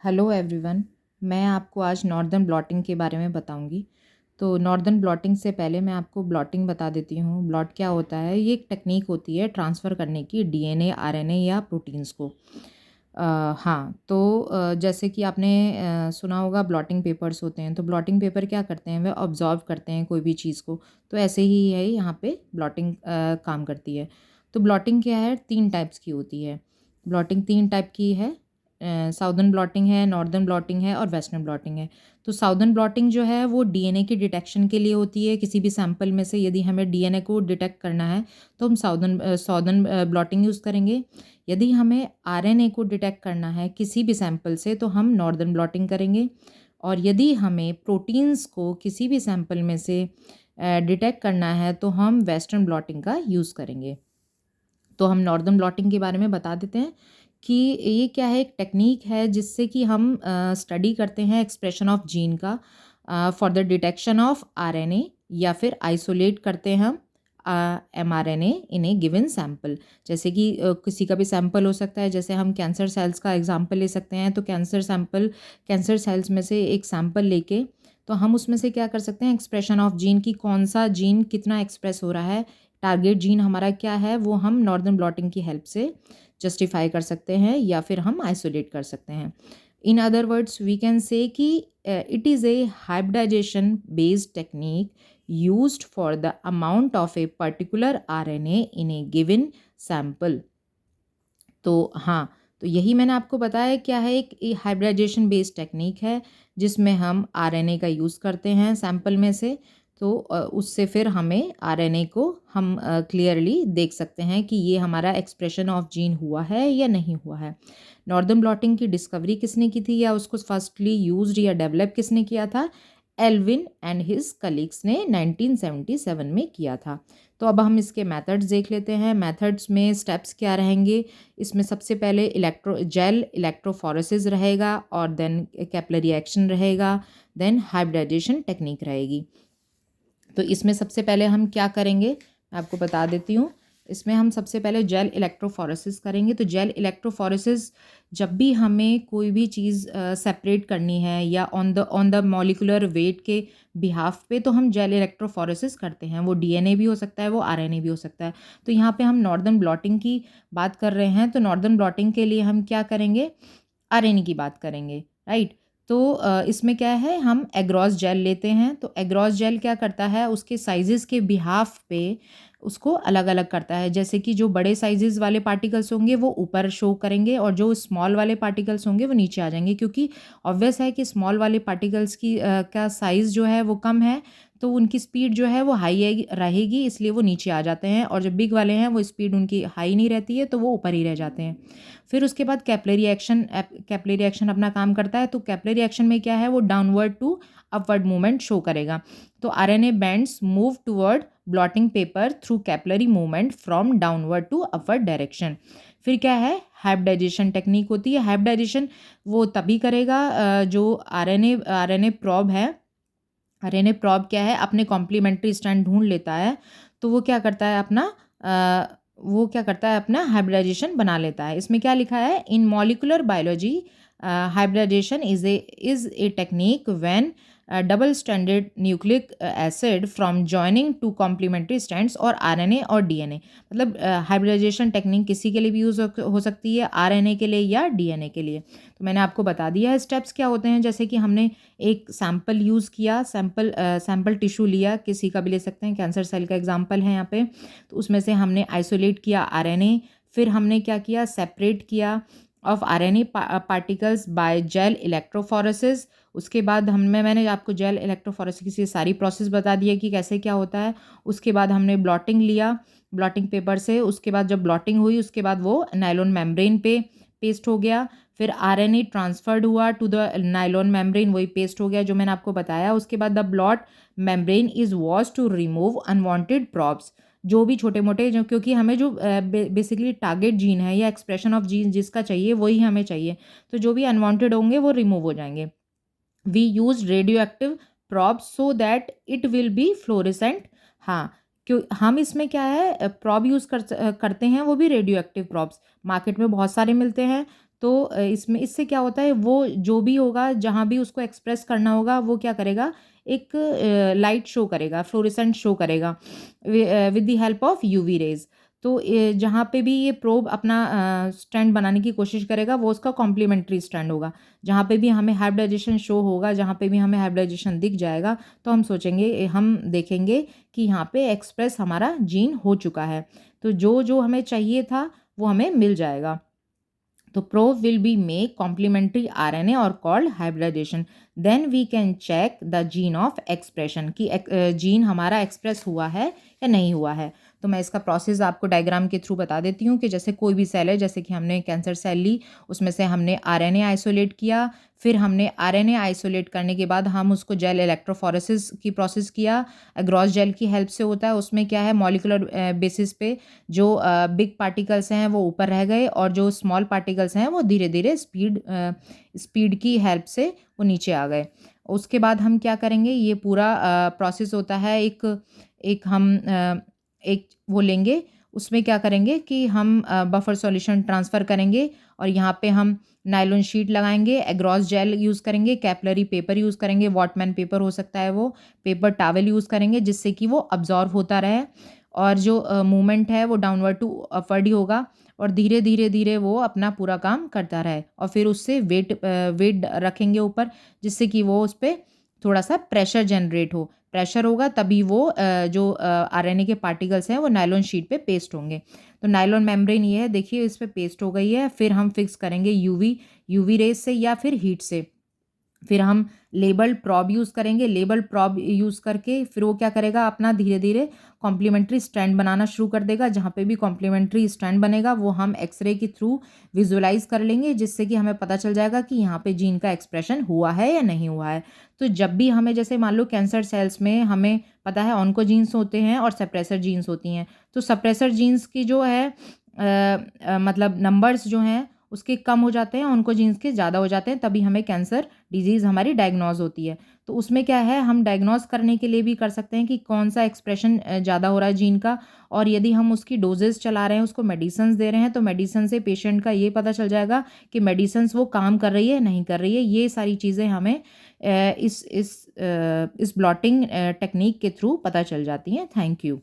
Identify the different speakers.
Speaker 1: Hello everyone. मैं आपको आज नॉर्दर्न ब्लॉटिंग के बारे में बताऊंगी। तो नॉर्दर्न ब्लॉटिंग से पहले मैं आपको ब्लॉटिंग बता देती हूँ। ब्लॉट क्या होता है? ये एक टेक्निक होती है ट्रांसफ़र करने की डीएनए, आरएनए या प्रोटीन्स को। हाँ, तो जैसे कि आपने सुना होगा ब्लॉटिंग पेपर्स होते हैं। तो ब्लॉटिंग पेपर क्या करते हैं? वे ऑब्ज़र्व करते हैं कोई भी चीज़ को। तो ऐसे ही है यहाँ पे ब्लॉटिंग काम करती है। तो ब्लॉटिंग क्या है? 3 टाइप्स की होती है। ब्लॉटिंग 3 टाइप की है। साउदर्न ब्लॉटिंग है, नॉर्दर्न ब्लॉटिंग है और वेस्टर्न ब्लॉटिंग है। तो साउदर्न ब्लॉटिंग जो है वो डीएनए की डिटेक्शन के लिए होती है। किसी भी सैंपल में से यदि हमें डीएनए को डिटेक्ट करना है तो हम साउदर्न ब्लॉटिंग यूज़ करेंगे। यदि हमें आरएनए को डिटेक्ट करना है किसी भी सैंपल से तो हम नॉर्दर्न ब्लॉटिंग करेंगे। और यदि हमें प्रोटीन्स को किसी भी सैंपल में से डिटेक्ट करना है तो हम वेस्टर्न ब्लॉटिंग का यूज़ करेंगे। तो हम नॉर्दर्न ब्लॉटिंग के बारे में बता देते हैं कि ये क्या है, एक टेक्निक है जिससे कि हम स्टडी करते हैं एक्सप्रेशन ऑफ जीन का for the detection of RNA, या फिर आइसोलेट करते हैं हम एमआरएनए इन ए गिवन सैंपल। जैसे कि किसी का भी सैंपल हो सकता है। जैसे हम कैंसर सेल्स का एग्जांपल ले सकते हैं। तो कैंसर सेल्स में से एक सैंपल लेके तो हम उसमें से क्या कर सकते हैं, एक्सप्रेशन ऑफ जीन की कौन सा जीन कितना एक्सप्रेस हो रहा है, टारगेट जीन हमारा क्या है, वो हम नॉर्दर्न ब्लॉटिंग की हेल्प से जस्टिफाई कर सकते हैं या फिर हम आइसोलेट कर सकते हैं। In other words we can say कि it is a hybridization based technique used for the amount of a particular RNA in a given sample। तो हाँ, तो यही मैंने आपको बताया क्या है, एक हाइब्रिडाइजेशन बेस्ड टेक्निक है जिसमें हम आरएनए का यूज़ करते हैं सैंपल में से। तो उससे फिर हमें आरएनए को हम क्लियरली देख सकते हैं कि ये हमारा एक्सप्रेशन ऑफ जीन हुआ है या नहीं हुआ है। नॉर्दर्न ब्लॉटिंग की डिस्कवरी किसने की थी या उसको फर्स्टली यूज्ड या डेवलप किसने किया था? एल्विन एंड हिज कलीग्स ने 1977 में किया था। तो अब हम इसके मेथड्स देख लेते हैं। मेथड्स में स्टेप्स क्या रहेंगे? इसमें सबसे पहले जेल इलेक्ट्रोफोरेसिस रहेगा और देन कैपिलरी एक्शन रहेगा, देन हाइब्रिडाइजेशन टेक्निक रहेगी। तो इसमें सबसे पहले हम क्या करेंगे मैं आपको बता देती हूँ। इसमें हम सबसे पहले जेल इलेक्ट्रोफोरेसिस करेंगे। तो जेल इलेक्ट्रोफोरेसिस जब भी हमें कोई भी चीज़ सेपरेट करनी है या ऑन द मॉलिक्यूलर वेट के बिहाफ पे, तो हम जेल इलेक्ट्रोफोरेसिस करते हैं। वो डीएनए भी हो सकता है, वो आरएनए भी हो सकता है। तो यहाँ पे हम नॉर्दर्न ब्लॉटिंग की बात कर रहे हैं। तो नॉर्दर्न ब्लॉटिंग के लिए हम क्या करेंगे? आरएनए की बात करेंगे, राइट। तो इसमें क्या है, हम एग्रॉस जेल लेते हैं। तो एग्रॉस जेल क्या करता है, उसके साइजेस के बिहाफ पे उसको अलग अलग करता है। जैसे कि जो बड़े साइजेस वाले पार्टिकल्स होंगे वो ऊपर शो करेंगे और जो स्मॉल वाले पार्टिकल्स होंगे वो नीचे आ जाएंगे, क्योंकि ऑब्वियस है कि स्मॉल वाले पार्टिकल्स की का साइज़ जो है वो कम है, तो उनकी स्पीड जो है वो हाई रहेगी, इसलिए वो नीचे आ जाते हैं। और जो बिग वाले हैं वो स्पीड उनकी हाई नहीं रहती है, तो वो ऊपर ही रह जाते हैं। फिर उसके बाद कैपिलरी एक्शन अपना काम करता है। तो कैपिलरी एक्शन में क्या है, वो downward to upward movement show करेगा। तो RNA bands move toward blotting paper through capillary movement from downward to upward direction. फिर क्या है, हाइब्रिडाइजेशन टेक्निक होती है। हाइब्रिडाइजेशन वो तभी करेगा जो आरएनए प्रॉब है। आरएनए प्रॉब क्या है, अपने कॉम्प्लीमेंट्री स्ट्रैंड ढूंढ लेता है। तो वो क्या करता है अपना हाइब्रिडाइजेशन बना लेता है। इसमें क्या लिखा है, in molecular biology hybridization is a technique when double stranded nucleic acid from joining two complementary strands और आरएनए और डीएनए। मतलब हाइब्रिडाइजेशन टेक्निक किसी के लिए भी यूज़ हो सकती है, आरएनए के लिए या डीएनए के लिए। तो मैंने आपको बता दिया है स्टेप्स क्या होते हैं। जैसे कि हमने एक सैंपल यूज़ किया, सैंपल टिश्यू लिया, किसी का भी ले सकते हैं, कैंसर सेल का एग्जांपल है यहाँ पे। तो उसमें से हमने आइसोलेट किया आरएनए। फिर हमने क्या किया, सेपरेट किया of RNA particles by gel electrophoresis. उसके बाद मैंने आपको जेल इलेक्ट्रोफोरेसिस की सारी प्रोसेस बता दी है कि कैसे क्या होता है। उसके बाद हमने ब्लॉटिंग लिया ब्लॉटिंग पेपर से। उसके बाद जब ब्लॉटिंग हुई उसके बाद वो नायलॉन मेम्ब्रेन पे पेस्ट हो गया। फिर आरएनए ट्रांसफर्ड हुआ टू द नायलॉन मेम्ब्रेन, वही पेस्ट हो गया जो मैंने आपको बताया। उसके बाद the blot membrane is wash to remove unwanted probes, जो भी छोटे मोटे, जो क्योंकि हमें जो बेसिकली टारगेट जीन है या एक्सप्रेशन ऑफ जीन जिसका चाहिए वही हमें चाहिए, तो जो भी अनवांटेड होंगे वो रिमूव हो जाएंगे। We use radioactive probes so that it will be fluorescent. हाँ, क्यों हम इसमें क्या है प्रॉब यूज़ करते हैं, वो भी रेडियो एक्टिव प्रॉब्स मार्केट में बहुत सारे मिलते हैं। तो इसमें इससे क्या होता है, वो जो भी होगा जहाँ भी उसको एक्सप्रेस करना होगा वो क्या करेगा, एक लाइट शो करेगा, फ्लोरेसेंट शो करेगा with the help of UV rays. तो जहाँ पे भी ये प्रोब अपना स्टैंड बनाने की कोशिश करेगा वो उसका कॉम्प्लीमेंट्री स्टैंड होगा। जहाँ पे भी हमें हाइब्रिडाइजेशन शो होगा, जहाँ पे भी हमें हाइब्रिडाइजेशन दिख जाएगा, तो हम सोचेंगे, हम देखेंगे कि यहाँ पे एक्सप्रेस हमारा जीन हो चुका है। तो जो जो हमें चाहिए था वो हमें मिल जाएगा। तो probe will be make complementary RNA और called hybridization. Then we can check the gene of expression कि जीन हमारा एक्सप्रेस हुआ है या नहीं हुआ है। तो मैं इसका प्रोसेस आपको डायग्राम के थ्रू बता देती हूँ कि जैसे कोई भी सेल है, जैसे कि हमने कैंसर सेल ली, उसमें से हमने आरएनए आइसोलेट किया, फिर हमने आरएनए आइसोलेट करने के बाद हम उसको जेल इलेक्ट्रोफोरेसिस की प्रोसेस किया, ग्रॉस जेल की हेल्प से होता है। उसमें क्या है, मॉलिकुलर बेसिस पे जो बिग पार्टिकल्स हैं वो ऊपर रह गए और जो स्मॉल पार्टिकल्स हैं वो धीरे धीरे स्पीड की हेल्प से वो नीचे आ गए। उसके बाद हम क्या करेंगे, ये पूरा प्रोसेस होता है, एक हम एक वो लेंगे, उसमें क्या करेंगे कि हम बफर सॉल्यूशन ट्रांसफ़र करेंगे और यहाँ पे हम नायलॉन शीट लगाएंगे, एग्रॉस जेल यूज़ करेंगे, कैपलरी पेपर यूज़ करेंगे, वॉटमैन पेपर हो सकता है वो, पेपर टॉवल यूज़ करेंगे जिससे कि वो अब्जॉर्व होता रहे और जो मूवमेंट है वो डाउनवर्ड टू अपवर्ड ही होगा और धीरे धीरे धीरे वो अपना पूरा काम करता रहे। और फिर उससे वेट रखेंगे ऊपर, जिससे कि वो उस पर थोड़ा सा प्रेशर जनरेट हो। प्रेशर होगा तभी वो जो आरएनए के पार्टिकल्स हैं वो नायलॉन शीट पे पेस्ट होंगे। तो नायलॉन मेम्ब्रेन ये है, देखिए इस पे पेस्ट हो गई है। फिर हम फिक्स करेंगे यूवी रेज से या फिर हीट से। फिर हम लेबल प्रॉब यूज़ करेंगे, लेबल प्रॉब यूज़ करके फिर वो क्या करेगा, अपना धीरे धीरे कॉम्प्लीमेंट्री स्टैंड बनाना शुरू कर देगा। जहाँ पे भी कॉम्प्लीमेंट्री स्टैंड बनेगा वो हम एक्सरे के थ्रू विजुलाइज कर लेंगे, जिससे कि हमें पता चल जाएगा कि यहाँ पे जीन का एक्सप्रेशन हुआ है या नहीं हुआ है। तो जब भी हमें, जैसे मान लो कैंसर सेल्स में हमें पता है ऑन्कोजीन्स होते हैं और सप्रेसर जीन्स होती हैं। तो सप्रेसर जीन्स की जो है मतलब नंबर्स जो हैं उसके कम हो जाते हैं, ऑन्कोजीन्स के ज़्यादा हो जाते हैं, तभी हमें कैंसर डिजीज़ हमारी डायग्नोज होती है। तो उसमें क्या है, हम डायग्नोज करने के लिए भी कर सकते हैं कि कौन सा एक्सप्रेशन ज़्यादा हो रहा है जीन का, और यदि हम उसकी डोजेस चला रहे हैं, उसको मेडिसिन्स दे रहे हैं, तो मेडिसिन से पेशेंट का ये पता चल जाएगा कि मेडिसिन्स वो काम कर रही है नहीं कर रही है। ये सारी चीज़ें हमें इस ब्लॉटिंग टेक्निक के थ्रू पता चल जाती हैं। Thank you.